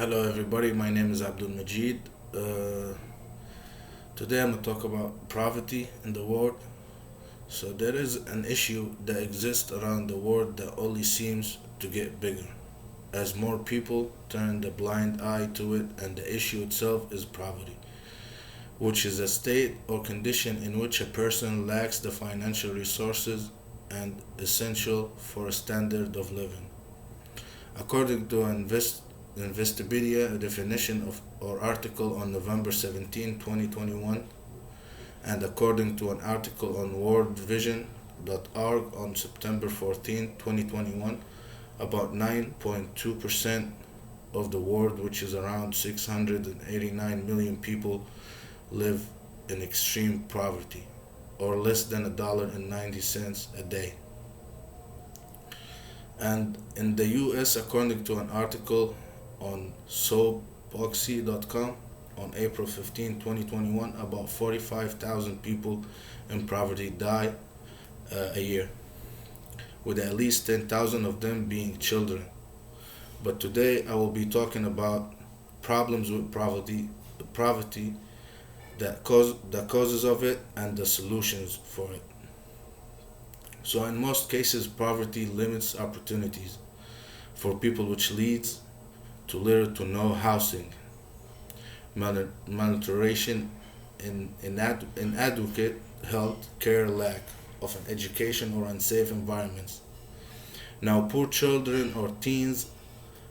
Hello, everybody. My name is Abdulmagid. Today, I'm going to talk about poverty in the world. So, there is an issue that exists around the world that only seems to get bigger as more people turn the blind eye to it, and the issue itself is poverty, which is a state or condition in which a person lacks the financial resources and essential for a standard of living. According to Investipedia, a definition of or article on November 17, 2021, and according to an article on worldvision.org on September 14, 2021, about 9.2% of the world, which is around 689 million people, live in extreme poverty, or less than $1.90 a day. And in the US, according to an article on soapboxy.com on April 15, 2021, about 45,000 people in poverty die a year, with at least 10,000 of them being children. But today I will be talking about problems with poverty, the poverty the causes of it, and the solutions for it. So in most cases, poverty limits opportunities for people, which leads to little to no housing, malnutrition, inadequate health care, lack of an education, or unsafe environments. Now, poor children or teens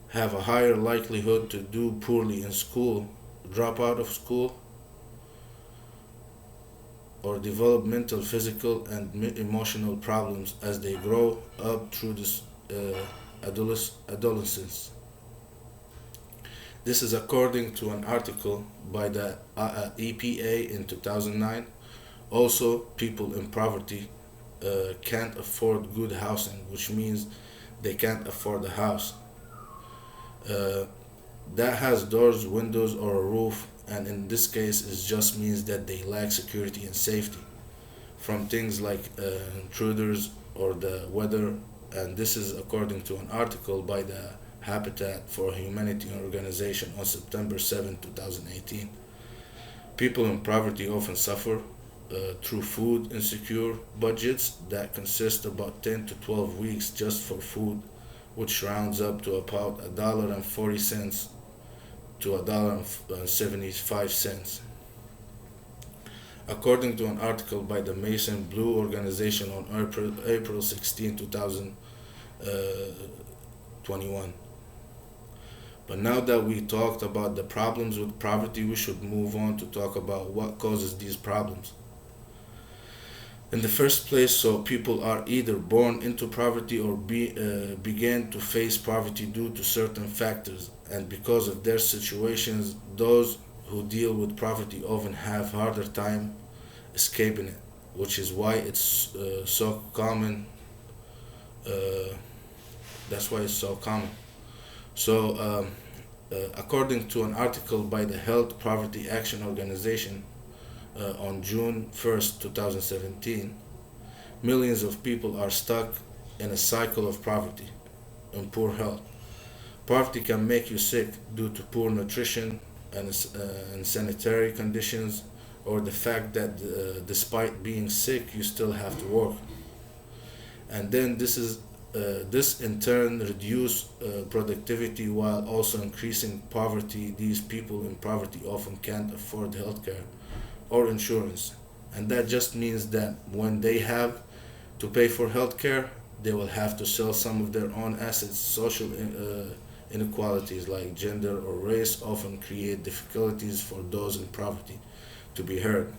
have a higher likelihood to do poorly in school, drop out of school, or develop mental, physical, and emotional problems as they grow up through this adolescence. This is according to an article by the EPA in 2009. Also, people in poverty can't afford good housing, which means they can't afford a house uh, that has doors, windows, or a roof, and in this case, it just means that they lack security and safety from things like intruders or the weather. And this is according to an article by the Habitat for Humanity organization on September 7, 2018. People in poverty often suffer through food insecure budgets that consist about 10 to 12 weeks just for food, which rounds up to about $1.40 to $1.75. According to an article by the Mason Blue organization on April 16, 2021. But now that we talked about the problems with poverty, we should move on to talk about what causes these problems. In the first place, so people are either born into poverty or begin to face poverty due to certain factors, and because of their situations, those who deal with poverty often have harder time escaping it, which is why it's so common. Uh, that's why it's so common. According to an article by the Health Poverty Action Organization on June 1st, 2017, millions of people are stuck in a cycle of poverty and poor health. Poverty can make you sick due to poor nutrition and sanitary conditions, or the fact that despite being sick, you still have to work. And then this in turn reduce productivity while also increasing poverty. These people in poverty often can't afford healthcare or insurance, and that just means that when they have to pay for healthcare, they will have to sell some of their own assets. Social inequalities like gender or race often create difficulties for those in poverty to be heard,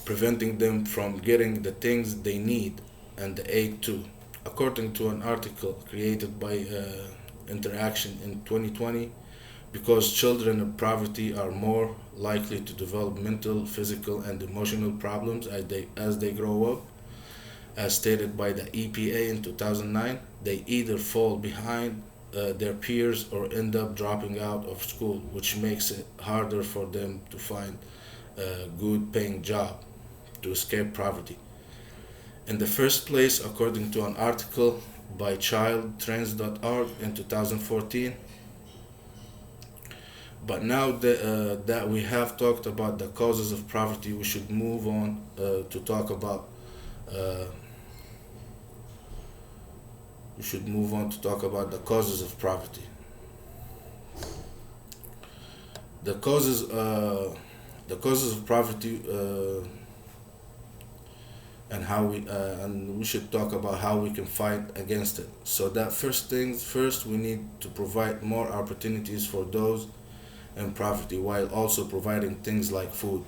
preventing them from getting the things they need and the aid too. According to an article created by Interaction in 2020, because children in poverty are more likely to develop mental, physical, and emotional problems as they grow up, as stated by the EPA in 2009, they either fall behind their peers or end up dropping out of school, which makes it harder for them to find a good paying job to escape poverty. In the first place, according to an article by childtrends.org in 2014, But now that we have talked about the causes of poverty, we should move on to talk about uh, the causes of poverty. The causes of poverty, and we should talk about how we can fight against it. So that first things first, we need to provide more opportunities for those in poverty, while also providing things like food,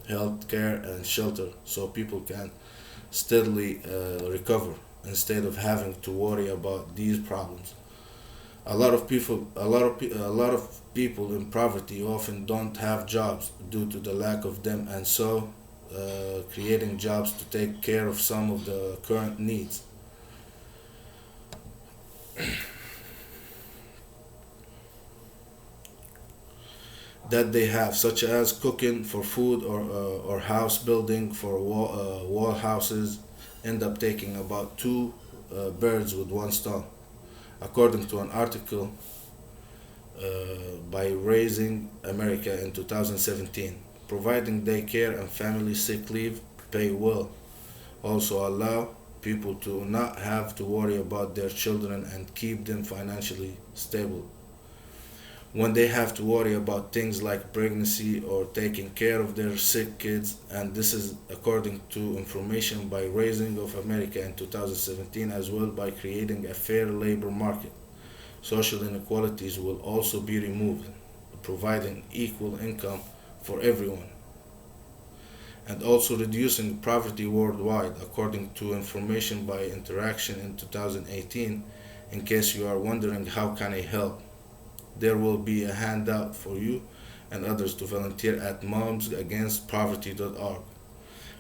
health care, and shelter, so people can steadily recover instead of having to worry about these problems. A lot of people in poverty often don't have jobs due to the lack of them, and so creating jobs to take care of some of the current needs that they have, such as cooking for food or house building for wall houses, end up taking about two birds with one stone, according to an article uh, by Raising America in 2017. Providing daycare and family sick leave pay well also allow people to not have to worry about their children and keep them financially stable when they have to worry about things like pregnancy or taking care of their sick kids. And this is according to information by Raising of America in 2017, as well by creating a fair labor market. Social inequalities will also be removed, providing equal income for everyone, and also reducing poverty worldwide, according to information by Interaction in 2018. In case you are wondering how can I help, there will be a handout for you and others to volunteer at momsagainstpoverty.org,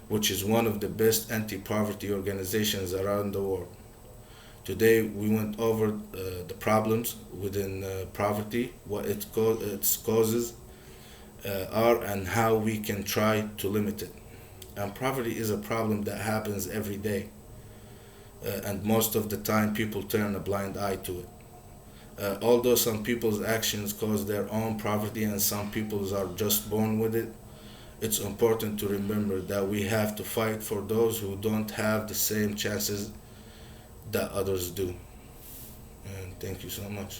which is one of the best anti-poverty organizations around the world. Today we went over the problems within poverty, what its causes are, and how we can try to limit it. And poverty is a problem that happens every day, and most of the time people turn a blind eye to it. Although some people's actions cause their own poverty and some people's are just born with it, it's important to remember that we have to fight for those who don't have the same chances that others do. And thank you so much.